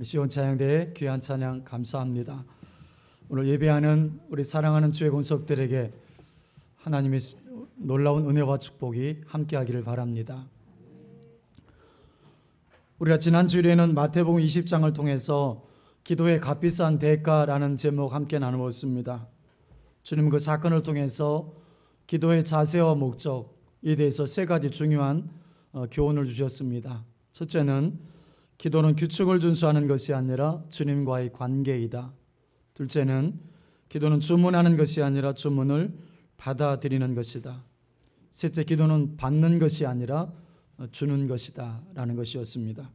시온 찬양대의 귀한 찬양 감사합니다. 오늘 예배하는 우리 사랑하는 주의 권속들에게 하나님의 놀라운 은혜와 축복이 함께하기를 바랍니다. 우리가 지난 주일에는 마태복음 20장을 통해서 기도의 값비싼 대가라는 제목 함께 나누었습니다. 주님 그 사건을 통해서 기도의 자세와 목적에 대해서 세 가지 중요한 교훈을 주셨습니다. 첫째는 기도는 규칙을 준수하는 것이 아니라 주님과의 관계이다. 둘째는 기도는 주문하는 것이 아니라 주문을 받아들이는 것이다. 셋째, 기도는 받는 것이 아니라 주는 것이다 라는 것이었습니다.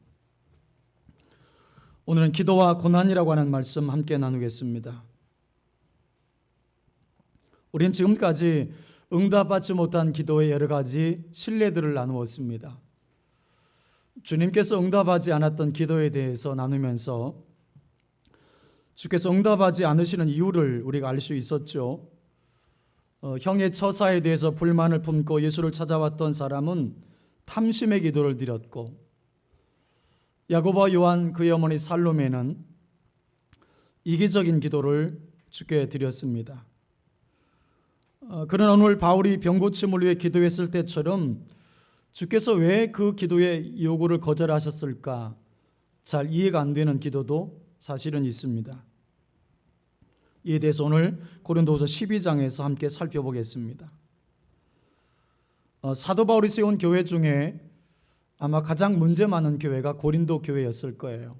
오늘은 기도와 고난이라고 하는 말씀 함께 나누겠습니다. 우리는 지금까지 응답받지 못한 기도의 여러 가지 신뢰들을 나누었습니다. 주님께서 응답하지 않았던 기도에 대해서 나누면서 주께서 응답하지 않으시는 이유를 우리가 알 수 있었죠. 형의 처사에 대해서 불만을 품고 예수를 찾아왔던 사람은 탐심의 기도를 드렸고, 야고보와 요한 그의 어머니 살로메는 이기적인 기도를 주께 드렸습니다. 그러나 오늘 바울이 병고침을 위해 기도했을 때처럼 주께서 왜 그 기도의 요구를 거절하셨을까 잘 이해가 안 되는 기도도 사실은 있습니다. 이에 대해서 오늘 고린도후서 12장에서 함께 살펴보겠습니다. 사도 바울이 세운 교회 중에 아마 가장 문제 많은 교회가 고린도 교회였을 거예요.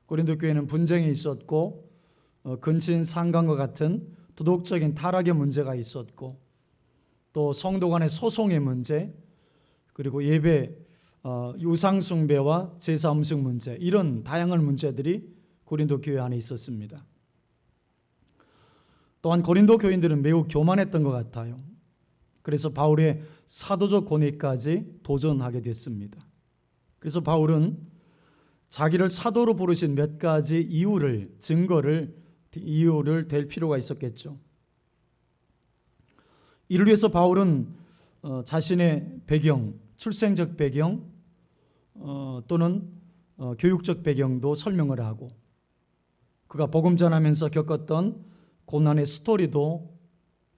고린도 교회는 분쟁이 있었고 근친 상간과 같은 도덕적인 타락의 문제가 있었고, 또 성도 간의 소송의 문제, 그리고 예배, 유상숭배와 제사 음식 문제, 이런 다양한 문제들이 고린도 교회 안에 있었습니다. 또한 고린도 교인들은 매우 교만했던 것 같아요. 그래서 바울의 사도적 권위까지 도전하게 됐습니다. 그래서 바울은 자기를 사도로 부르신 몇 가지 이유를 댈 필요가 있었겠죠. 이를 위해서 바울은 자신의 배경, 출생적 배경 또는 교육적 배경도 설명을 하고, 그가 복음 전하면서 겪었던 고난의 스토리도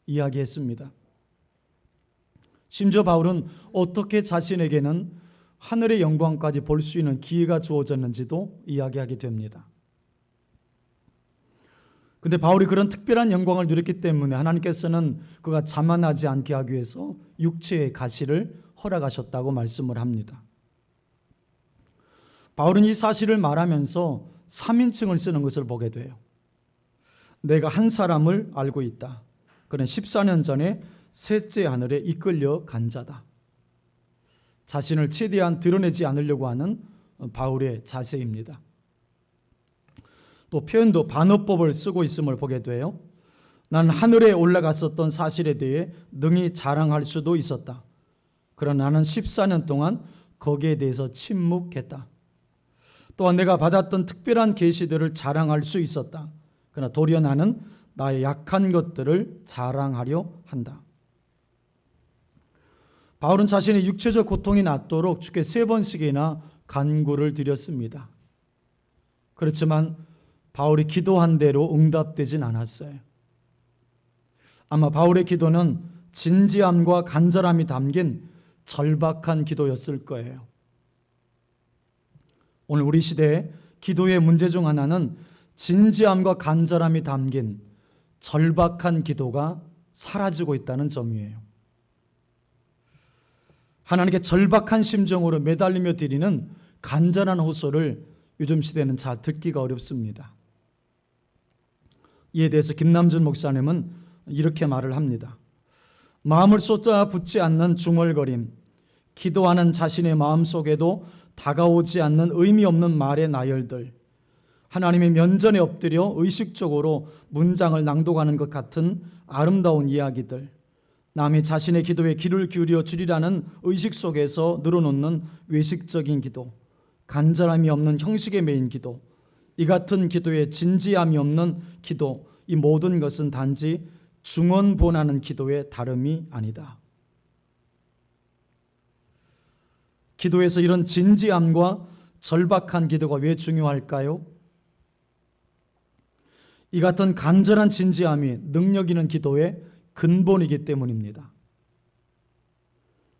이야기했습니다. 심지어 바울은 어떻게 자신에게는 하늘의 영광까지 볼 수 있는 기회가 주어졌는지도 이야기하게 됩니다. 그런데 바울이 그런 특별한 영광을 누렸기 때문에 하나님께서는 그가 자만하지 않게 하기 위해서 육체의 가시를 허락하셨다고 말씀을 합니다. 바울은 이 사실을 말하면서 3인칭을 쓰는 것을 보게 돼요. 내가 한 사람을 알고 있다. 그는 14년 전에 셋째 하늘에 이끌려 간 자다. 자신을 최대한 드러내지 않으려고 하는 바울의 자세입니다. 또 표현도 반어법을 쓰고 있음을 보게 돼요. 난 하늘에 올라갔었던 사실에 대해 능히 자랑할 수도 있었다. 그러나 나는 14년 동안 거기에 대해서 침묵했다. 또한 내가 받았던 특별한 계시들을 자랑할 수 있었다. 그러나 도리어 나는 나의 약한 것들을 자랑하려 한다. 바울은 자신의 육체적 고통이 낫도록 주께 3번씩이나 간구를 드렸습니다. 그렇지만 바울이 기도한 대로 응답되진 않았어요. 아마 바울의 기도는 진지함과 간절함이 담긴 절박한 기도였을 거예요. 오늘 우리 시대의 기도의 문제 중 하나는 진지함과 간절함이 담긴 절박한 기도가 사라지고 있다는 점이에요. 하나님께 절박한 심정으로 매달리며 드리는 간절한 호소를 요즘 시대는 잘 듣기가 어렵습니다. 이에 대해서 김남준 목사님은 이렇게 말을 합니다. 마음을 쏟아붓지 않는 중얼거림, 기도하는 자신의 마음속에도 다가오지 않는 의미 없는 말의 나열들, 하나님의 면전에 엎드려 의식적으로 문장을 낭독하는 것 같은 아름다운 이야기들, 남이 자신의 기도에 귀를 기울여 주리라는 의식 속에서 늘어놓는 외식적인 기도, 간절함이 없는 형식에 매인 기도, 이 같은 기도에 진지함이 없는 기도, 이 모든 것은 단지 중언본하는 기도의 다름이 아니다. 기도에서 이런 진지함과 절박한 기도가 왜 중요할까요? 이 같은 간절한 진지함이 능력 있는 기도의 근본이기 때문입니다.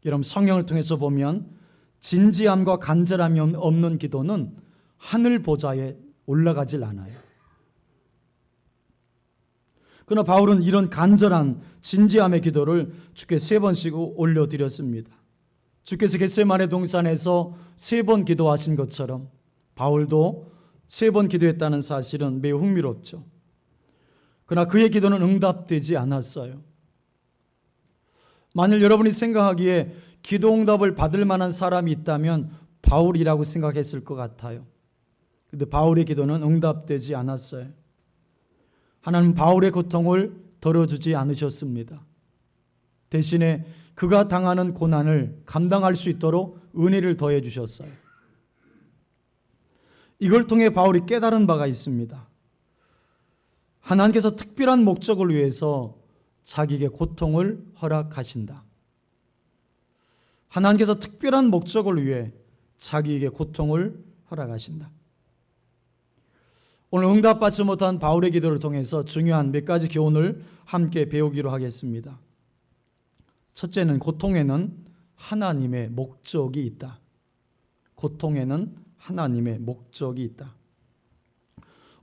여러분, 성경을 통해서 보면 진지함과 간절함이 없는 기도는 하늘 보좌에 올라가질 않아요. 그러나 바울은 이런 간절한 진지함의 기도를 주께 3번씩 올려드렸습니다. 주께서 겟세마네 동산에서 3번 기도하신 것처럼 바울도 3번 기도했다는 사실은 매우 흥미롭죠. 그러나 그의 기도는 응답되지 않았어요. 만일 여러분이 생각하기에 기도 응답을 받을 만한 사람이 있다면 바울이라고 생각했을 것 같아요. 그런데 바울의 기도는 응답되지 않았어요. 하나님은 바울의 고통을 덜어주지 않으셨습니다. 대신에 그가 당하는 고난을 감당할 수 있도록 은혜를 더해 주셨어요. 이걸 통해 바울이 깨달은 바가 있습니다. 하나님께서 특별한 목적을 위해서 자기에게 고통을 허락하신다. 하나님께서 특별한 목적을 위해 자기에게 고통을 허락하신다. 오늘 응답받지 못한 바울의 기도를 통해서 중요한 몇 가지 교훈을 함께 배우기로 하겠습니다. 첫째는 고통에는 하나님의 목적이 있다. 고통에는 하나님의 목적이 있다.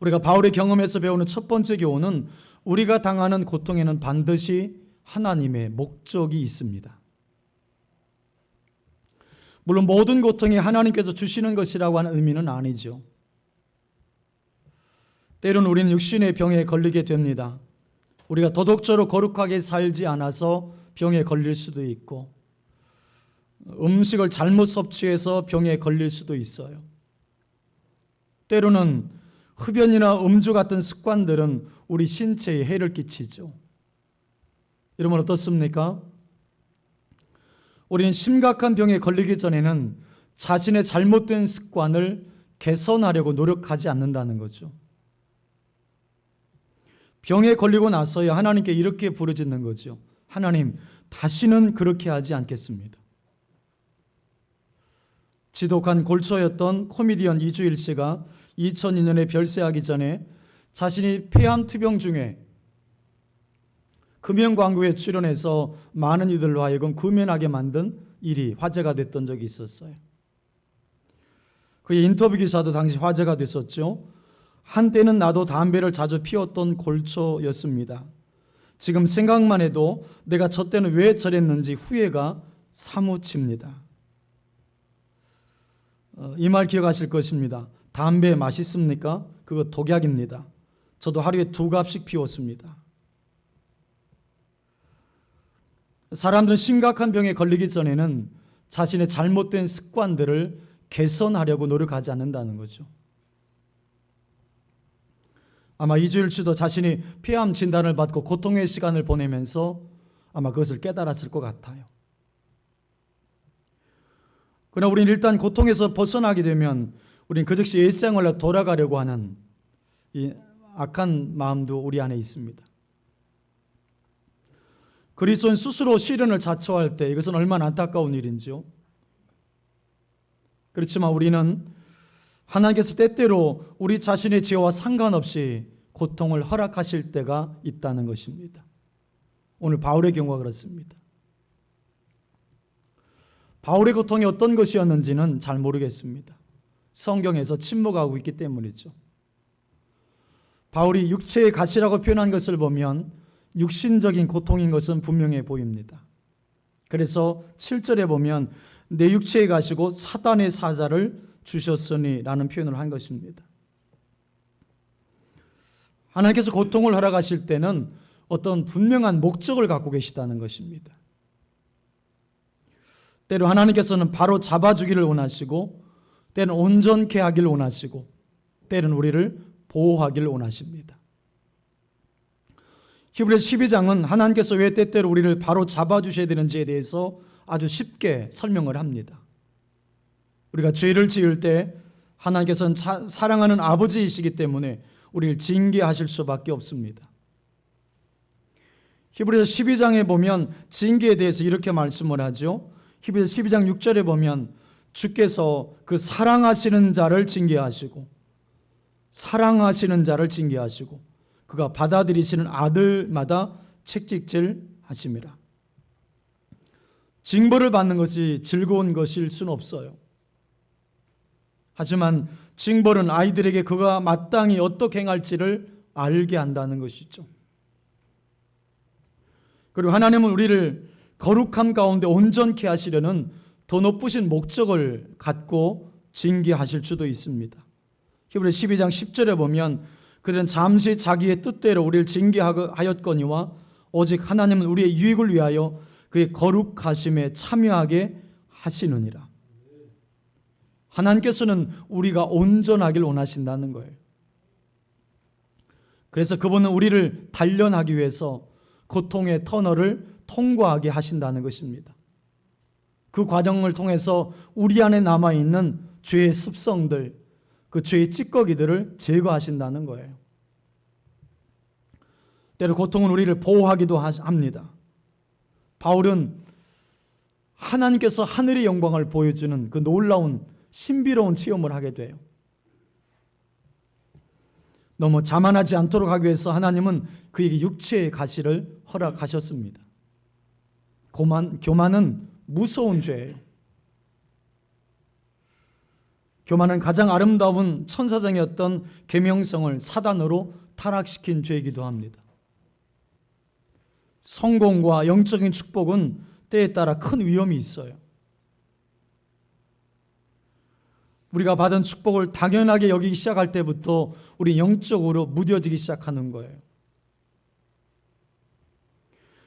우리가 바울의 경험에서 배우는 첫 번째 교훈은 우리가 당하는 고통에는 반드시 하나님의 목적이 있습니다. 물론 모든 고통이 하나님께서 주시는 것이라고 하는 의미는 아니죠. 때로는 우리는 육신의 병에 걸리게 됩니다. 우리가 도덕적으로 거룩하게 살지 않아서 병에 걸릴 수도 있고, 음식을 잘못 섭취해서 병에 걸릴 수도 있어요. 때로는 흡연이나 음주 같은 습관들은 우리 신체에 해를 끼치죠. 여러분 어떻습니까? 우리는 심각한 병에 걸리기 전에는 자신의 잘못된 습관을 개선하려고 노력하지 않는다는 거죠. 병에 걸리고 나서야 하나님께 이렇게 부르짖는 거죠. 하나님, 다시는 그렇게 하지 않겠습니다. 지독한 골초였던 코미디언 이주일 씨가 2002년에 별세하기 전에 자신이 폐암 투병 중에 금연 광고에 출연해서 많은 이들로 하여금 금연하게 만든 일이 화제가 됐던 적이 있었어요. 그의 인터뷰 기사도 당시 화제가 됐었죠. 한때는 나도 담배를 자주 피웠던 골초였습니다. 지금 생각만 해도 내가 저 때는 왜 저랬는지 후회가 사무칩니다. 이 말 기억하실 것입니다. 담배 맛있습니까? 그거 독약입니다. 저도 하루에 2갑씩 피웠습니다. 사람들은 심각한 병에 걸리기 전에는 자신의 잘못된 습관들을 개선하려고 노력하지 않는다는 거죠. 아마 이주일 씨도 자신이 폐암 진단을 받고 고통의 시간을 보내면서 아마 그것을 깨달았을 것 같아요. 그러나 우리는 일단 고통에서 벗어나게 되면 우리는 그 즉시 일생활로 돌아가려고 하는 이 악한 마음도 우리 안에 있습니다. 그리스도인 스스로 시련을 자초할 때 이것은 얼마나 안타까운 일인지요. 그렇지만 우리는 하나님께서 때때로 우리 자신의 죄와 상관없이 고통을 허락하실 때가 있다는 것입니다. 오늘 바울의 경우가 그렇습니다. 바울의 고통이 어떤 것이었는지는 잘 모르겠습니다. 성경에서 침묵하고 있기 때문이죠. 바울이 육체의 가시라고 표현한 것을 보면 육신적인 고통인 것은 분명해 보입니다. 그래서 7절에 보면 내 육체의 가시고 사단의 사자를 주셨으니 라는 표현을 한 것입니다. 하나님께서 고통을 허락하실 때는 어떤 분명한 목적을 갖고 계시다는 것입니다. 때로 하나님께서는 바로 잡아주기를 원하시고, 때는 온전케 하기를 원하시고, 때는 우리를 보호하기를 원하십니다. 히브리서 12장은 하나님께서 왜 때때로 우리를 바로 잡아주셔야 되는지에 대해서 아주 쉽게 설명을 합니다. 우리가 죄를 지을 때 하나님께서는 사랑하는 아버지이시기 때문에 우리를 징계하실 수밖에 없습니다. 히브리서 12장에 보면 징계에 대해서 이렇게 말씀을 하죠. 히브리서 12장 6절에 보면 주께서 그 사랑하시는 자를 징계하시고 사랑하시는 자를 징계하시고 그가 받아들이시는 아들마다 책찍질 하심이라. 징벌을 받는 것이 즐거운 것일 수는 없어요. 하지만 징벌은 아이들에게 그가 마땅히 어떻게 행할지를 알게 한다는 것이죠. 그리고 하나님은 우리를 거룩함 가운데 온전케 하시려는 더 높으신 목적을 갖고 징계하실 수도 있습니다. 히브리 12장 10절에 보면 그들은 잠시 자기의 뜻대로 우리를 징계하였거니와 오직 하나님은 우리의 유익을 위하여 그의 거룩하심에 참여하게 하시느니라. 하나님께서는 우리가 온전하길 원하신다는 거예요. 그래서 그분은 우리를 단련하기 위해서 고통의 터널을 통과하게 하신다는 것입니다. 그 과정을 통해서 우리 안에 남아있는 죄의 습성들, 그 죄의 찌꺼기들을 제거하신다는 거예요. 때로 고통은 우리를 보호하기도 합니다. 바울은 하나님께서 하늘의 영광을 보여주는 그 놀라운 신비로운 체험을 하게 돼요. 너무 자만하지 않도록 하기 위해서 하나님은 그에게 육체의 가시를 허락하셨습니다. 교만은 무서운 죄예요. 교만은 가장 아름다운 천사장이었던 계명성을 사단으로 타락시킨 죄이기도 합니다. 성공과 영적인 축복은 때에 따라 큰 위험이 있어요. 우리가 받은 축복을 당연하게 여기기 시작할 때부터 우리 영적으로 무뎌지기 시작하는 거예요.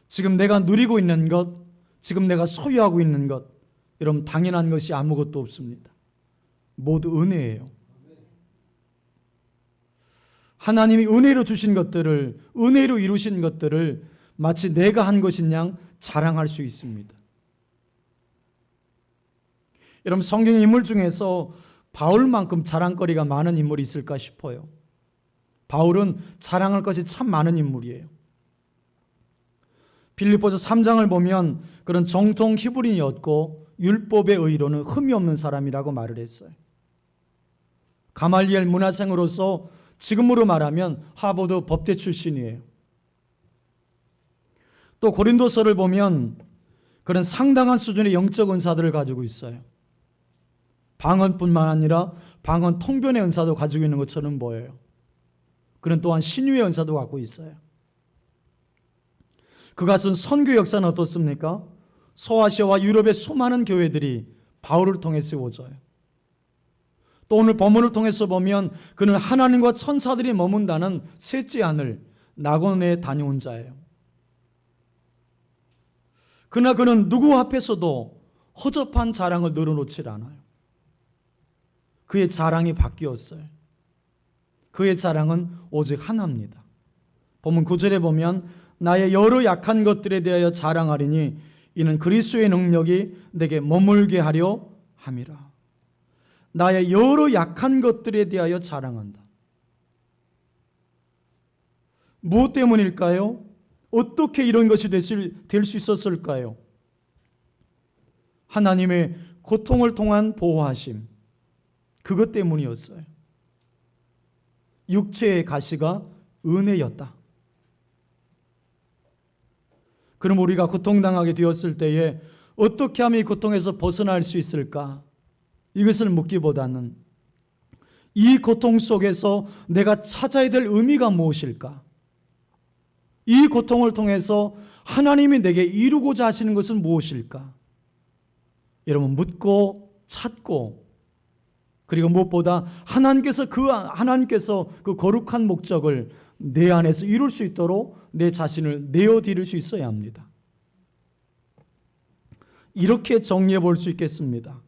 지금 내가 누리고 있는 것, 지금 내가 소유하고 있는 것, 여러분 당연한 것이 아무것도 없습니다. 모두 은혜예요. 하나님이 은혜로 주신 것들을, 은혜로 이루신 것들을 마치 내가 한 것인 양 자랑할 수 있습니다. 여러분 성경의 인물 중에서 바울만큼 자랑거리가 많은 인물이 있을까 싶어요. 바울은 자랑할 것이 참 많은 인물이에요. 빌립보서 3장을 보면 그런 정통 히브리인이었고 율법의 의로는 흠이 없는 사람이라고 말을 했어요. 가말리엘 문화생으로서 지금으로 말하면 하버드 법대 출신이에요. 또 고린도서를 보면 그런 상당한 수준의 영적 은사들을 가지고 있어요. 방언뿐만 아니라 방언 통변의 은사도 가지고 있는 것처럼 보여요. 그는 또한 신유의 은사도 갖고 있어요. 그가 쓴 선교 역사는 어떻습니까? 소아시아와 유럽의 수많은 교회들이 바울을 통해 세워져요. 또 오늘 본문을 통해서 보면 그는 하나님과 천사들이 머문다는 셋째 하늘 낙원에 다녀온 자예요. 그러나 그는 누구 앞에서도 허접한 자랑을 늘어놓지 않아요. 그의 자랑이 바뀌었어요. 그의 자랑은 오직 하나입니다. 본문 9절에 보면 나의 여러 약한 것들에 대하여 자랑하리니 이는 그리스도의 능력이 내게 머물게 하려 함이라. 나의 여러 약한 것들에 대하여 자랑한다. 무엇 때문일까요? 어떻게 이런 것이 될 수 있었을까요? 하나님의 고통을 통한 보호하심, 그것 때문이었어요. 육체의 가시가 은혜였다. 그럼 우리가 고통당하게 되었을 때에 어떻게 하면 이 고통에서 벗어날 수 있을까? 이것을 묻기보다는 이 고통 속에서 내가 찾아야 될 의미가 무엇일까? 이 고통을 통해서 하나님이 내게 이루고자 하시는 것은 무엇일까? 여러분 묻고 찾고 그리고 무엇보다 하나님께서 그 거룩한 목적을 내 안에서 이룰 수 있도록 내 자신을 내어드릴 수 있어야 합니다. 이렇게 정리해 볼 수 있겠습니다.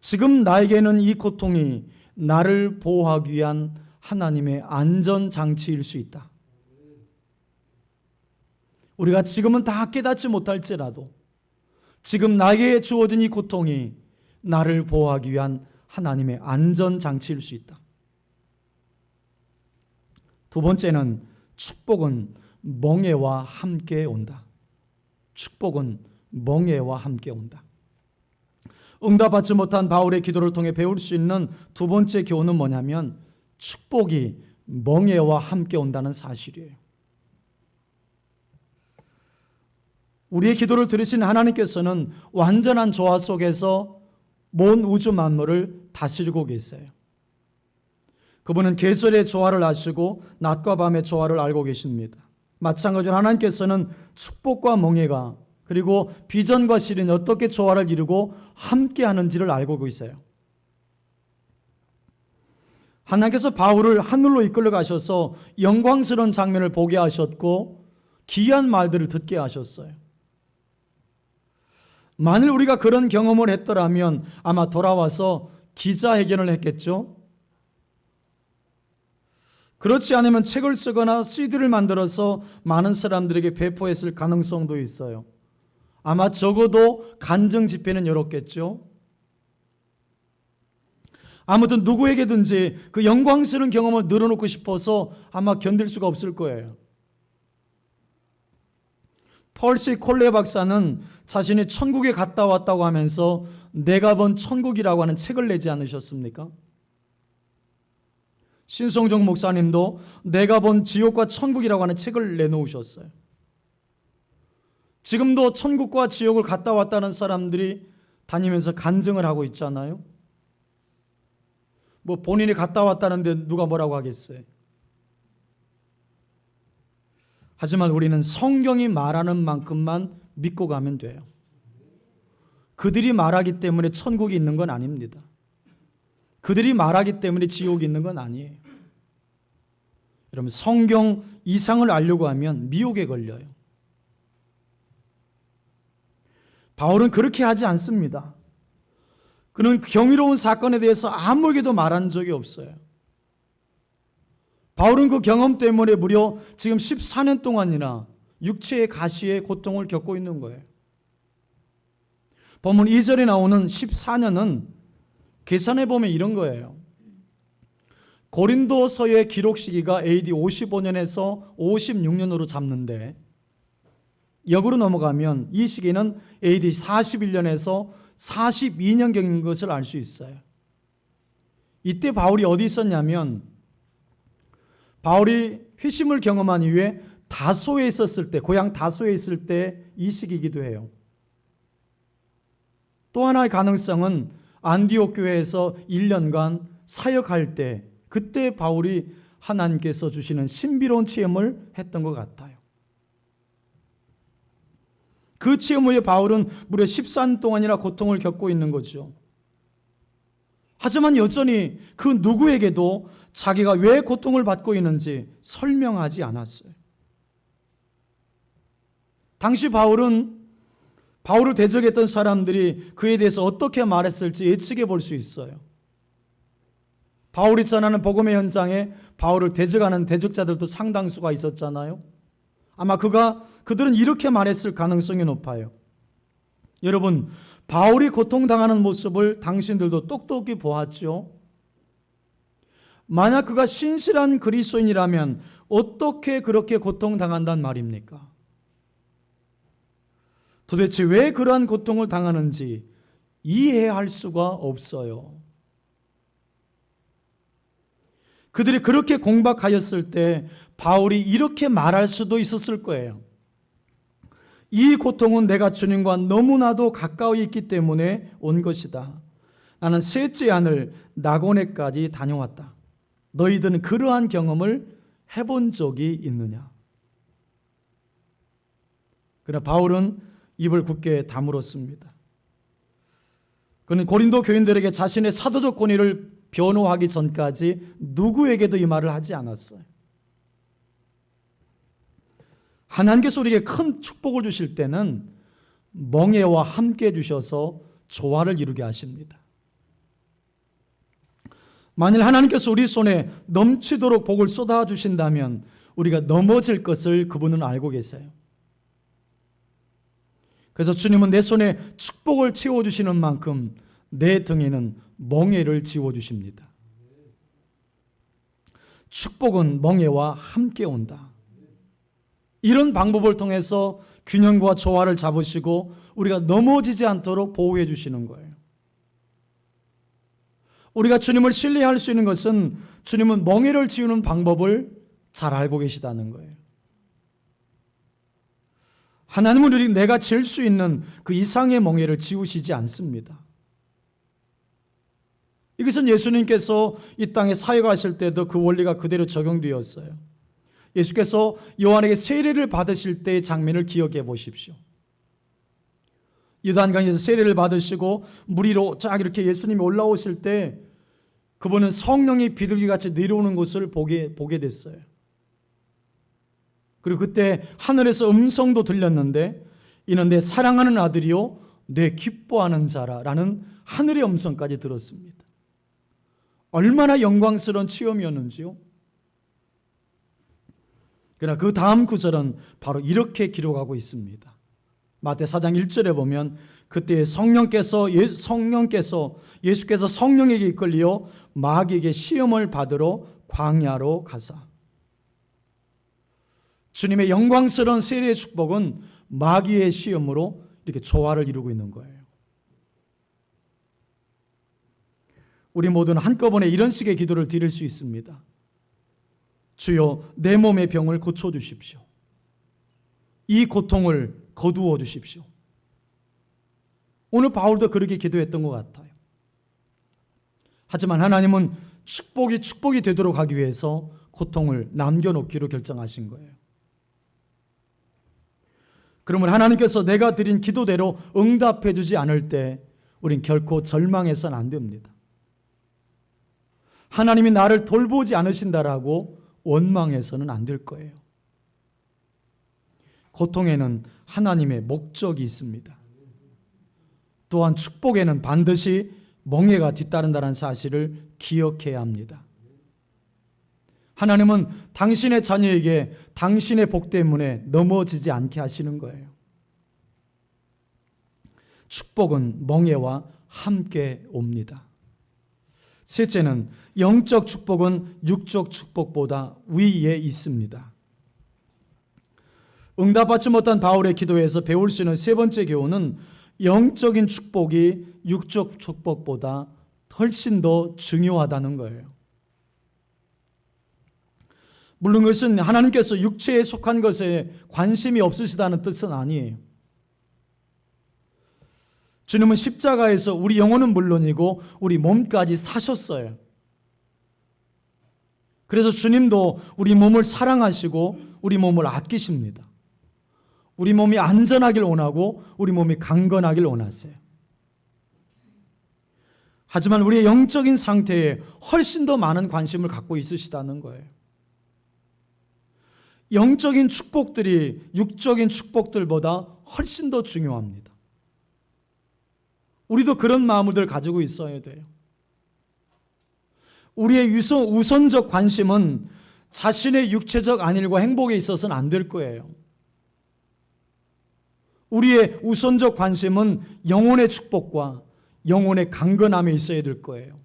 지금 나에게는 이 고통이 나를 보호하기 위한 하나님의 안전장치일 수 있다. 우리가 지금은 다 깨닫지 못할지라도 지금 나에게 주어진 이 고통이 나를 보호하기 위한 하나님의 안전장치일 수 있다. 두 번째는 축복은 멍에와 함께 온다. 축복은 멍에와 함께 온다. 응답받지 못한 바울의 기도를 통해 배울 수 있는 두 번째 교훈은 뭐냐면 축복이 멍에와 함께 온다는 사실이에요. 우리의 기도를 들으신 하나님께서는 완전한 조화 속에서 온 우주 만물을 다스리고 계세요. 그분은 계절의 조화를 아시고 낮과 밤의 조화를 알고 계십니다. 마찬가지로 하나님께서는 축복과 멍에가 그리고 비전과 실현이 어떻게 조화를 이루고 함께 하는지를 알고 계세요. 하나님께서 바울을 하늘로 이끌어 가셔서 영광스러운 장면을 보게 하셨고 귀한 말들을 듣게 하셨어요. 만일 우리가 그런 경험을 했더라면 아마 돌아와서 기자회견을 했겠죠. 그렇지 않으면 책을 쓰거나 CD를 만들어서 많은 사람들에게 배포했을 가능성도 있어요. 아마 적어도 간증 집회는 열었겠죠. 아무튼 누구에게든지 그 영광스러운 경험을 늘어놓고 싶어서 아마 견딜 수가 없을 거예요. 펄시 콜레 박사는 자신이 천국에 갔다 왔다고 하면서 내가 본 천국이라고 하는 책을 내지 않으셨습니까? 신성종 목사님도 내가 본 지옥과 천국이라고 하는 책을 내놓으셨어요. 지금도 천국과 지옥을 갔다 왔다는 사람들이 다니면서 간증을 하고 있잖아요. 뭐 본인이 갔다 왔다는데 누가 뭐라고 하겠어요? 하지만 우리는 성경이 말하는 만큼만 믿고 가면 돼요. 그들이 말하기 때문에 천국이 있는 건 아닙니다. 그들이 말하기 때문에 지옥이 있는 건 아니에요. 여러분, 성경 이상을 알려고 하면 미혹에 걸려요. 바울은 그렇게 하지 않습니다. 그는 경이로운 사건에 대해서 아무에게도 말한 적이 없어요. 바울은 그 경험 때문에 무려 지금 14년 동안이나 육체의 가시의 고통을 겪고 있는 거예요. 본문 2절에 나오는 14년은 계산해 보면 이런 거예요. 고린도서의 기록 시기가 AD 55년에서 56년으로 잡는데 역으로 넘어가면 이 시기는 AD 41년에서 42년경인 것을 알 수 있어요. 이때 바울이 어디 있었냐면 바울이 회심을 경험한 이후에 다소에 있었을 때, 고향 다소에 있을 때 이 시기이기도 해요. 또 하나의 가능성은 안디옥 교회에서 1년간 사역할 때 그때 바울이 하나님께서 주시는 신비로운 체험을 했던 것 같아요. 그 체험 후에 바울은 무려 14년 동안이나 고통을 겪고 있는 거죠. 하지만 여전히 그 누구에게도 자기가 왜 고통을 받고 있는지 설명하지 않았어요. 당시 바울을 대적했던 사람들이 그에 대해서 어떻게 말했을지 예측해 볼 수 있어요. 바울이 전하는 복음의 현장에 바울을 대적하는 대적자들도 상당수가 있었잖아요. 아마 그들은 이렇게 말했을 가능성이 높아요. 여러분, 바울이 고통당하는 모습을 당신들도 똑똑히 보았죠. 만약 그가 신실한 그리스도인이라면 어떻게 그렇게 고통당한단 말입니까? 도대체 왜 그러한 고통을 당하는지 이해할 수가 없어요. 그들이 그렇게 공박하였을 때 바울이 이렇게 말할 수도 있었을 거예요. 이 고통은 내가 주님과 너무나도 가까이 있기 때문에 온 것이다. 나는 셋째 안을 나고네까지 다녀왔다. 너희들은 그러한 경험을 해본 적이 있느냐? 그러나 바울은 입을 굳게 다물었습니다. 그는 고린도 교인들에게 자신의 사도적 권위를 변호하기 전까지 누구에게도 이 말을 하지 않았어요. 하나님께서 우리에게 큰 축복을 주실 때는 멍에와 함께 주셔서 조화를 이루게 하십니다. 만일 하나님께서 우리 손에 넘치도록 복을 쏟아주신다면 우리가 넘어질 것을 그분은 알고 계세요. 그래서 주님은 내 손에 축복을 채워주시는 만큼 내 등에는 멍에를 지워주십니다. 축복은 멍에와 함께 온다. 이런 방법을 통해서 균형과 조화를 잡으시고 우리가 넘어지지 않도록 보호해 주시는 거예요. 우리가 주님을 신뢰할 수 있는 것은 주님은 멍에를 지우는 방법을 잘 알고 계시다는 거예요. 하나님은 내가 지을 수 있는 그 이상의 멍에를 지우시지 않습니다. 이것은 예수님께서 이 땅에 사역하실 때도 그 원리가 그대로 적용되었어요. 예수께서 요한에게 세례를 받으실 때의 장면을 기억해 보십시오. 요단강에서 세례를 받으시고 물 위로 쫙 이렇게 예수님이 올라오실 때 그분은 성령이 비둘기같이 내려오는 것을 보게 됐어요. 그리고 그때 하늘에서 음성도 들렸는데 이는 내 사랑하는 아들이요 내 기뻐하는 자라라는 하늘의 음성까지 들었습니다. 얼마나 영광스러운 체험이었는지요. 그러나 그 다음 구절은 바로 이렇게 기록하고 있습니다. 마태 4장 1절에 보면 그때 예수께서 성령에게 이끌려 마귀에게 시험을 받으러 광야로 가사. 주님의 영광스러운 세례의 축복은 마귀의 시험으로 이렇게 조화를 이루고 있는 거예요. 우리 모두는 한꺼번에 이런 식의 기도를 드릴 수 있습니다. 주여 내 몸의 병을 고쳐주십시오. 이 고통을 거두어 주십시오. 오늘 바울도 그렇게 기도했던 것 같아요. 하지만 하나님은 축복이 되도록 하기 위해서 고통을 남겨놓기로 결정하신 거예요. 그러면 하나님께서 내가 드린 기도대로 응답해 주지 않을 때 우린 결코 절망해서는 안 됩니다. 하나님이 나를 돌보지 않으신다라고 원망해서는 안 될 거예요. 고통에는 하나님의 목적이 있습니다. 또한 축복에는 반드시 멍에가 뒤따른다는 사실을 기억해야 합니다. 하나님은 당신의 자녀에게 당신의 복 때문에 넘어지지 않게 하시는 거예요. 축복은 멍에와 함께 옵니다. 셋째는 영적 축복은 육적 축복보다 위에 있습니다. 응답받지 못한 바울의 기도에서 배울 수 있는 세 번째 교훈은 영적인 축복이 육적 축복보다 훨씬 더 중요하다는 거예요. 물론 그것은 하나님께서 육체에 속한 것에 관심이 없으시다는 뜻은 아니에요. 주님은 십자가에서 우리 영혼은 물론이고 우리 몸까지 사셨어요. 그래서 주님도 우리 몸을 사랑하시고 우리 몸을 아끼십니다. 우리 몸이 안전하길 원하고 우리 몸이 강건하길 원하세요. 하지만 우리의 영적인 상태에 훨씬 더 많은 관심을 갖고 있으시다는 거예요. 영적인 축복들이 육적인 축복들보다 훨씬 더 중요합니다. 우리도 그런 마음을 가지고 있어야 돼요. 우리의 우선적 관심은 자신의 육체적 안일과 행복에 있어서는 안 될 거예요. 우리의 우선적 관심은 영혼의 축복과 영혼의 강건함에 있어야 될 거예요.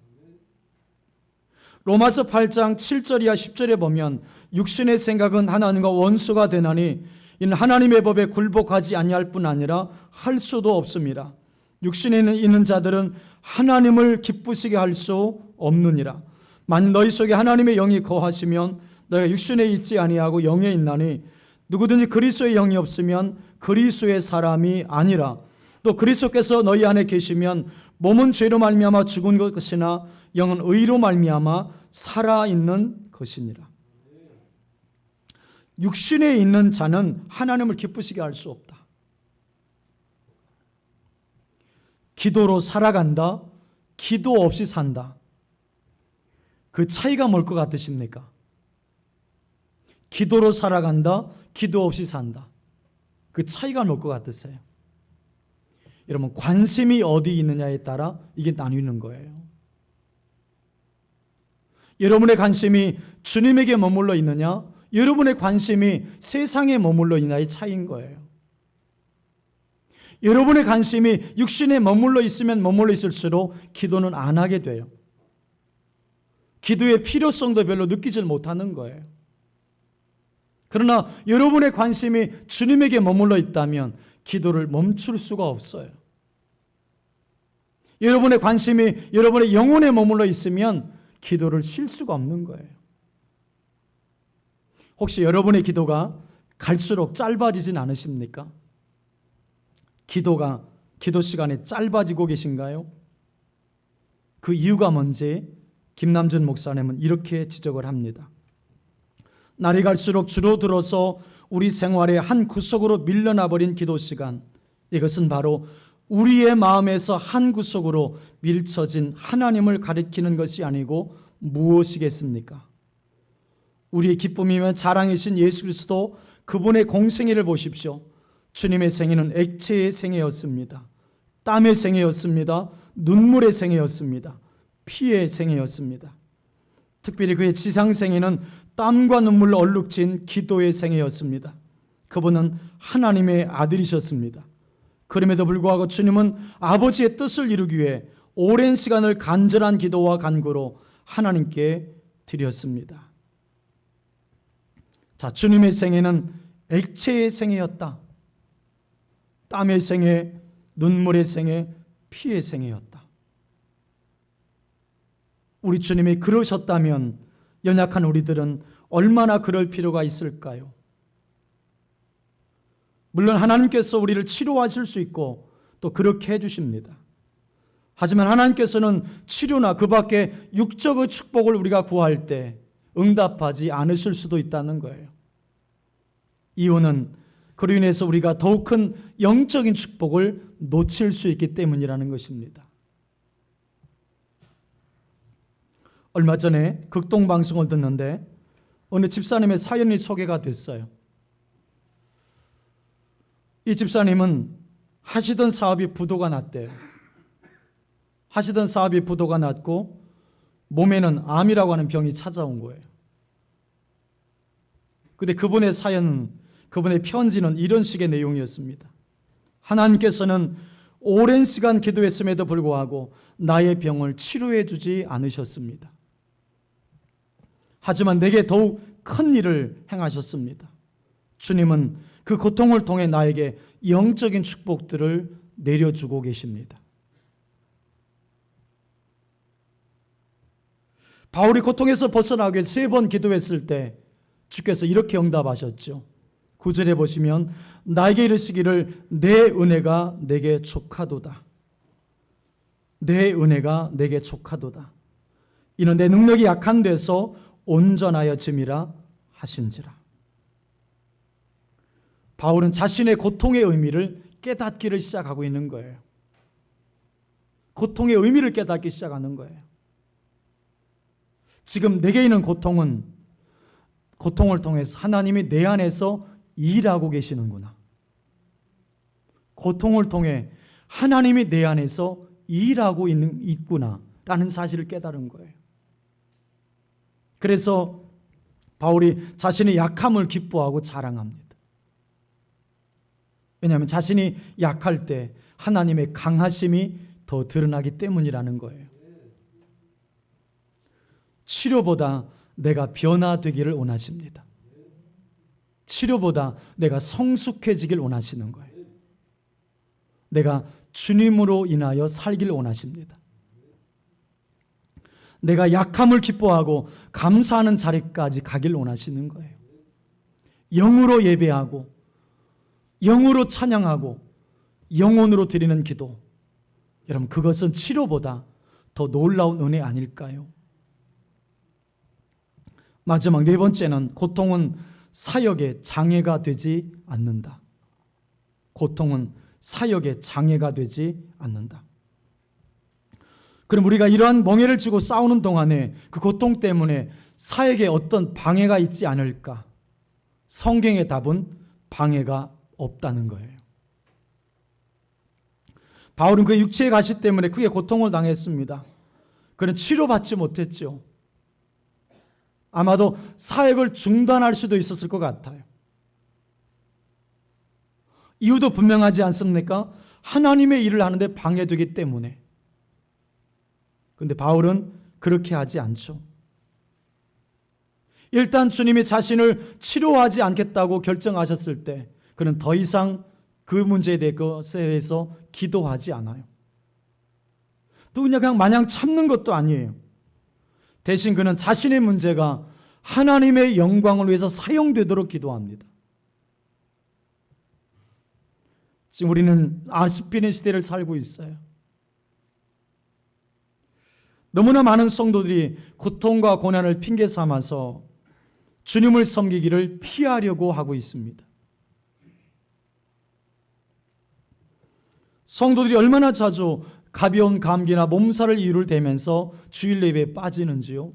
로마서 8장 7절 이하 10절에 보면 육신의 생각은 하나님과 원수가 되나니 이는 하나님의 법에 굴복하지 아니할 뿐 아니라 할 수도 없습니다. 육신에 있는 자들은 하나님을 기쁘시게 할 수 없느니라. 만일 너희 속에 하나님의 영이 거하시면 너희가 육신에 있지 아니하고 영에 있나니 누구든지 그리스도의 영이 없으면 그리스도의 사람이 아니라. 또 그리스도께서 너희 안에 계시면 몸은 죄로 말미암아 죽은 것이나 영은 의로 말미암아 살아있는 것이니라. 육신에 있는 자는 하나님을 기쁘시게 할 수 없다. 기도로 살아간다, 기도 없이 산다. 그 차이가 뭘 것 같으십니까? 기도로 살아간다, 기도 없이 산다. 그 차이가 뭘 것 같으세요? 여러분, 관심이 어디 있느냐에 따라 이게 나뉘는 거예요. 여러분의 관심이 주님에게 머물러 있느냐, 여러분의 관심이 세상에 머물러 있느냐의 차이인 거예요. 여러분의 관심이 육신에 머물러 있으면 머물러 있을수록 기도는 안 하게 돼요. 기도의 필요성도 별로 느끼질 못하는 거예요. 그러나 여러분의 관심이 주님에게 머물러 있다면 기도를 멈출 수가 없어요. 여러분의 관심이 여러분의 영혼에 머물러 있으면 기도를 쉴 수가 없는 거예요. 혹시 여러분의 기도가 갈수록 짧아지진 않으십니까? 기도 시간이 짧아지고 계신가요? 그 이유가 뭔지 김남준 목사님은 이렇게 지적을 합니다. 날이 갈수록 줄어들어서 우리 생활의 한 구석으로 밀려나 버린 기도 시간, 이것은 바로 우리의 마음에서 한 구석으로 밀쳐진 하나님을 가리키는 것이 아니고 무엇이겠습니까? 우리의 기쁨이며 자랑이신 예수 그리스도, 그분의 공생애를 보십시오. 주님의 생애는 액체의 생애였습니다. 땀의 생애였습니다. 눈물의 생애였습니다. 피의 생애였습니다. 특별히 그의 지상생애는 땀과 눈물로 얼룩진 기도의 생애였습니다. 그분은 하나님의 아들이셨습니다. 그럼에도 불구하고 주님은 아버지의 뜻을 이루기 위해 오랜 시간을 간절한 기도와 간구로 하나님께 드렸습니다. 자, 주님의 생애는 액체의 생애였다. 땀의 생애, 눈물의 생애, 피의 생애였다. 우리 주님이 그러셨다면 연약한 우리들은 얼마나 그럴 필요가 있을까요? 물론 하나님께서 우리를 치료하실 수 있고 또 그렇게 해주십니다. 하지만 하나님께서는 치료나 그 밖에 육적의 축복을 우리가 구할 때 응답하지 않으실 수도 있다는 거예요. 이유는 그로 인해서 우리가 더욱 큰 영적인 축복을 놓칠 수 있기 때문이라는 것입니다. 얼마 전에 극동방송을 듣는데 어느 집사님의 사연이 소개가 됐어요. 이 집사님은 하시던 사업이 부도가 났대요. 하시던 사업이 부도가 났고 몸에는 암이라고 하는 병이 찾아온 거예요. 그런데 그분의 사연은, 그분의 편지는 이런 식의 내용이었습니다. 하나님께서는 오랜 시간 기도했음에도 불구하고 나의 병을 치료해 주지 않으셨습니다. 하지만 내게 더욱 큰 일을 행하셨습니다. 주님은 그 고통을 통해 나에게 영적인 축복들을 내려주고 계십니다. 바울이 고통에서 벗어나기 위해 3번 기도했을 때 주께서 이렇게 응답하셨죠. 9절에 보시면 나에게 이르시기를 내 은혜가 내게 족하도다. 내 은혜가 내게 족하도다. 이는 내 능력이 약한 데서 온전하여 짐이라 하신지라. 바울은 자신의 고통의 의미를 깨닫기를 시작하고 있는 거예요. 고통의 의미를 깨닫기 시작하는 거예요. 지금 내게 있는 고통은 고통을 통해서 하나님이 내 안에서 일하고 계시는구나. 고통을 통해 하나님이 내 안에서 일하고 있구나라는 사실을 깨달은 거예요. 그래서 바울이 자신의 약함을 기뻐하고 자랑합니다. 왜냐하면 자신이 약할 때 하나님의 강하심이 더 드러나기 때문이라는 거예요. 치료보다 내가 변화되기를 원하십니다. 치료보다 내가 성숙해지길 원하시는 거예요. 내가 주님으로 인하여 살길 원하십니다. 내가 약함을 기뻐하고 감사하는 자리까지 가길 원하시는 거예요. 영으로 예배하고 영으로 찬양하고 영혼으로 드리는 기도, 여러분 그것은 치료보다 더 놀라운 은혜 아닐까요? 마지막 4번째는 고통은 사역의 장애가 되지 않는다. 고통은 사역의 장애가 되지 않는다. 그럼 우리가 이러한 멍에를 쥐고 싸우는 동안에 그 고통 때문에 사역에 어떤 방해가 있지 않을까? 성경의 답은 방해가 없다는 거예요. 바울은 그 육체의 가시 때문에 크게 고통을 당했습니다. 그는 치료받지 못했죠. 아마도 사역을 중단할 수도 있었을 것 같아요. 이유도 분명하지 않습니까? 하나님의 일을 하는데 방해되기 때문에. 그런데 바울은 그렇게 하지 않죠. 일단 주님이 자신을 치료하지 않겠다고 결정하셨을 때 그는 더 이상 그 문제에 대해서 기도하지 않아요. 또 그냥 마냥 참는 것도 아니에요. 대신 그는 자신의 문제가 하나님의 영광을 위해서 사용되도록 기도합니다. 지금 우리는 아스피린 시대를 살고 있어요. 너무나 많은 성도들이 고통과 고난을 핑계 삼아서 주님을 섬기기를 피하려고 하고 있습니다. 성도들이 얼마나 자주 가벼운 감기나 몸살을 이유를 대면서 주일 예배에 빠지는지요.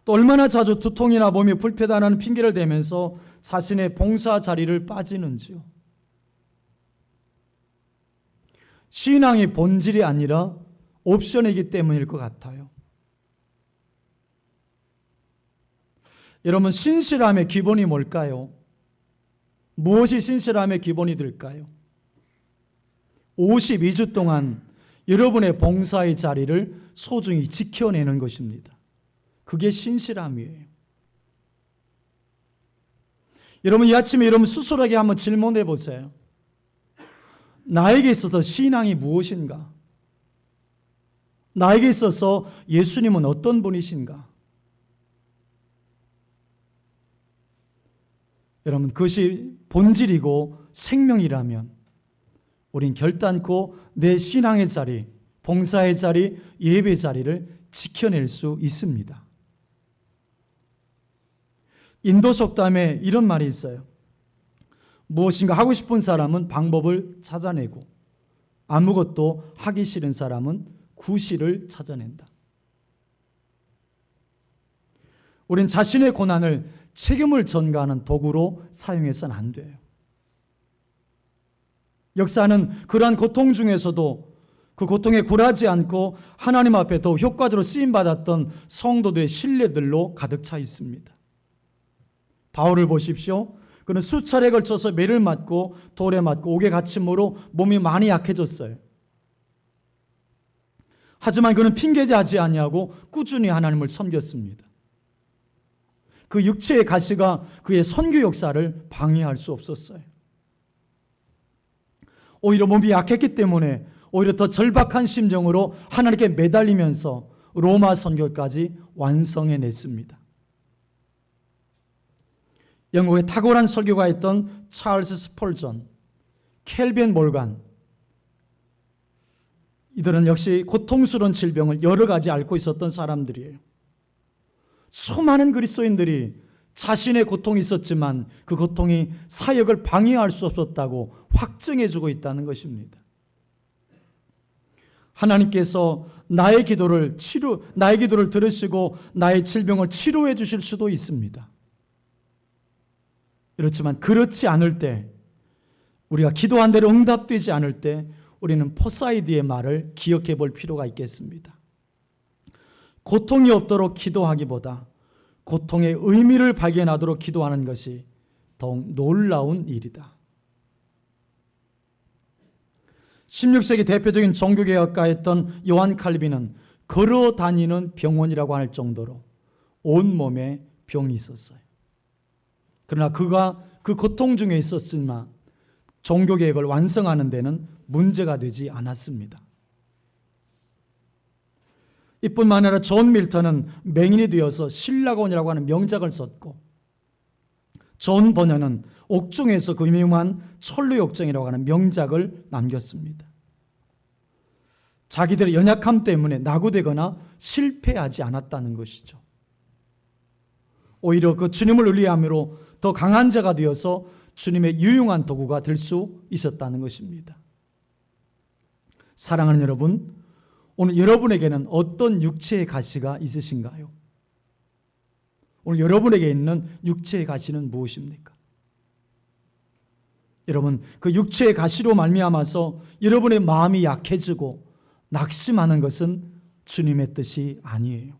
또 얼마나 자주 두통이나 몸이 불편하다는 핑계를 대면서 자신의 봉사 자리를 빠지는지요. 신앙의 본질이 아니라 옵션이기 때문일 것 같아요. 여러분, 신실함의 기본이 뭘까요? 무엇이 신실함의 기본이 될까요? 52주 동안 여러분의 봉사의 자리를 소중히 지켜내는 것입니다. 그게 신실함이에요. 여러분, 이 아침에 여러분 스스로에게 한번 질문해 보세요. 나에게 있어서 신앙이 무엇인가? 나에게 있어서 예수님은 어떤 분이신가? 여러분, 그것이 본질이고 생명이라면 우린 결단코 내 신앙의 자리, 봉사의 자리, 예배 자리를 지켜낼 수 있습니다. 인도 속담에 이런 말이 있어요. 무엇인가 하고 싶은 사람은 방법을 찾아내고 아무것도 하기 싫은 사람은 구실을 찾아낸다. 우린 자신의 고난을 책임을 전가하는 도구로 사용해서는 안 돼요. 역사는 그러한 고통 중에서도 그 고통에 굴하지 않고 하나님 앞에 더 효과적으로 쓰임받았던 성도들의 신뢰들로 가득 차 있습니다. 바울을 보십시오. 그는 수차례에 걸쳐서 매를 맞고 돌에 맞고 옥에 갇힘으로 몸이 많이 약해졌어요. 하지만 그는 핑계대지 아니하고 꾸준히 하나님을 섬겼습니다. 그 육체의 가시가 그의 선교 역사를 방해할 수 없었어요. 오히려 몸이 약했기 때문에 오히려 더 절박한 심정으로 하나님께 매달리면서 로마 선교까지 완성해냈습니다. 영국의 탁월한 설교가였던 찰스 스펄전, 켈빈 몰간, 이들은 역시 고통스러운 질병을 여러 가지 앓고 있었던 사람들이에요. 수많은 그리스도인들이 자신의 고통이 있었지만 그 고통이 사역을 방해할 수 없었다고 확증해주고 있다는 것입니다. 하나님께서 나의 기도를 들으시고 나의 질병을 치료해 주실 수도 있습니다. 그렇지만 그렇지 않을 때, 우리가 기도한 대로 응답되지 않을 때 우리는 포사이드의 말을 기억해 볼 필요가 있겠습니다. 고통이 없도록 기도하기보다 고통의 의미를 발견하도록 기도하는 것이 더욱 놀라운 일이다. 16세기 대표적인 종교개혁가였던 요한 칼빈은 걸어 다니는 병원이라고 할 정도로 온몸에 병이 있었어요. 그러나 그가 그 고통 중에 있었지만 종교개혁을 완성하는 데는 문제가 되지 않았습니다. 이뿐만 아니라 존 밀턴은 맹인이 되어서 신라곤이라고 하는 명작을 썼고, 존 버녀는 옥중에서 그 유명한 철로역정이라고 하는 명작을 남겼습니다. 자기들의 연약함 때문에 낙오되거나 실패하지 않았다는 것이죠. 오히려 그 주님을 의뢰함으로 더 강한 자가 되어서 주님의 유용한 도구가 될 수 있었다는 것입니다. 사랑하는 여러분, 오늘 여러분에게는 어떤 육체의 가시가 있으신가요? 오늘 여러분에게 있는 육체의 가시는 무엇입니까? 여러분, 그 육체의 가시로 말미암아서 여러분의 마음이 약해지고 낙심하는 것은 주님의 뜻이 아니에요.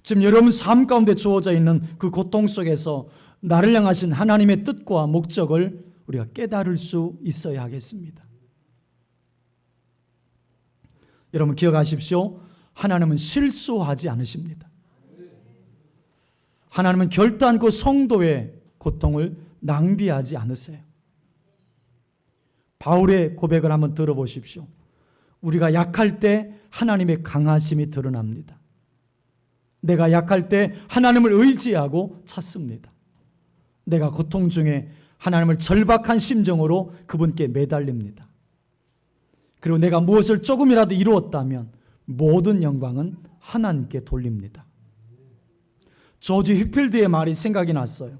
지금 여러분 삶 가운데 주어져 있는 그 고통 속에서 나를 향하신 하나님의 뜻과 목적을 우리가 깨달을 수 있어야 하겠습니다. 여러분 기억하십시오. 하나님은 실수하지 않으십니다. 하나님은 결단코 성도의 고통을 낭비하지 않으세요. 바울의 고백을 한번 들어보십시오. 우리가 약할 때 하나님의 강하심이 드러납니다. 내가 약할 때 하나님을 의지하고 찾습니다. 내가 고통 중에 하나님을 절박한 심정으로 그분께 매달립니다. 그리고 내가 무엇을 조금이라도 이루었다면 모든 영광은 하나님께 돌립니다. 조지 휘필드의 말이 생각이 났어요.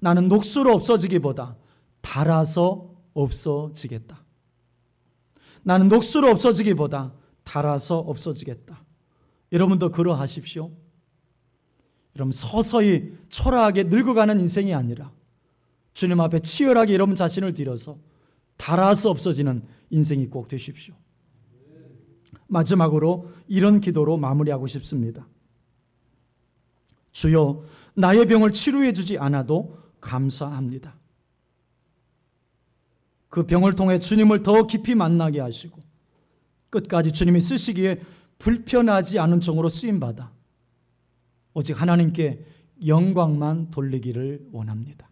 나는 녹수로 없어지기보다 닳아서 없어지겠다. 나는 녹수로 없어지기보다 닳아서 없어지겠다. 여러분도 그러하십시오. 여러분, 서서히 초라하게 늙어가는 인생이 아니라 주님 앞에 치열하게 여러분 자신을 들여서 닳아서 없어지는 인생이 꼭 되십시오. 마지막으로 이런 기도로 마무리하고 싶습니다. 주여, 나의 병을 치료해 주지 않아도 감사합니다. 그 병을 통해 주님을 더 깊이 만나게 하시고 끝까지 주님이 쓰시기에 불편하지 않은 종으로 쓰임받아 오직 하나님께 영광만 돌리기를 원합니다.